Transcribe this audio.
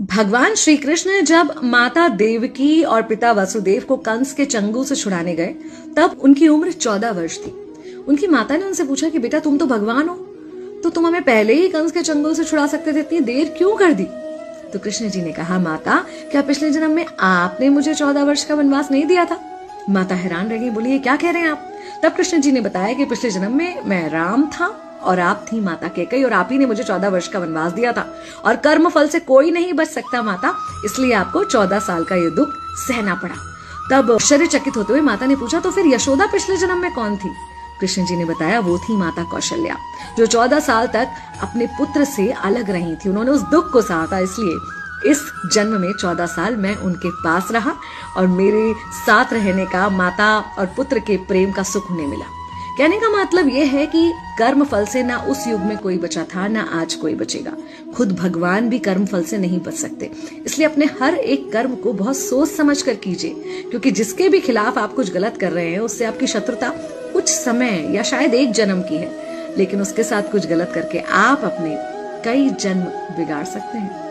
भगवान श्री कृष्ण जब माता देवकी और पिता वसुदेव को कंस के चंगुल से छुड़ाने गए तब उनकी उम्र 14 वर्ष थी। उनकी माता ने उनसे पूछा कि बेटा तुम तो भगवान हो, तो तुम हमें पहले ही कंस के चंगुल से छुड़ा सकते थे, इतनी देर क्यों कर दी? तो कृष्ण जी ने कहा, माता क्या पिछले जन्म में आपने मुझे 14 वर्ष का वनवास नहीं दिया था? माता हैरान रह गई, बोली ये क्या कह रहे हैं आप? तब कृष्ण जी ने बताया कि पिछले जन्म में मैं राम था और आप थी माता कैकेयी और आप ही ने मुझे 14 वर्ष का वनवास दिया था और कर्म फल से कोई नहीं बच सकता माता, इसलिए आपको 14 साल का ये दुख सहना पड़ा। तब आश्चर्यचकित होते हुए माता ने पूछा, तो फिर यशोदा पिछले जन्म में कौन थी? कृष्ण जी ने बताया, वो थी माता कौशल्या, जो 14 साल तक अपने पुत्र से अलग रही थी। उन्होंने उस दुख को सहा था, इसलिए इस जन्म में 14 साल मैं उनके पास रहा और मेरे साथ रहने का माता और पुत्र के प्रेम का सुख उन्हें मिला। कहने का मतलब यह है कि कर्म फल से ना उस युग में कोई बचा था, ना आज कोई बचेगा। खुद भगवान भी कर्म फल से नहीं बच सकते, इसलिए अपने हर एक कर्म को बहुत सोच समझ कर कीजिए, क्योंकि जिसके भी खिलाफ आप कुछ गलत कर रहे हैं उससे आपकी शत्रुता कुछ समय या शायद एक जन्म की है, लेकिन उसके साथ कुछ गलत करके आप अपने कई जन्म बिगाड़ सकते हैं।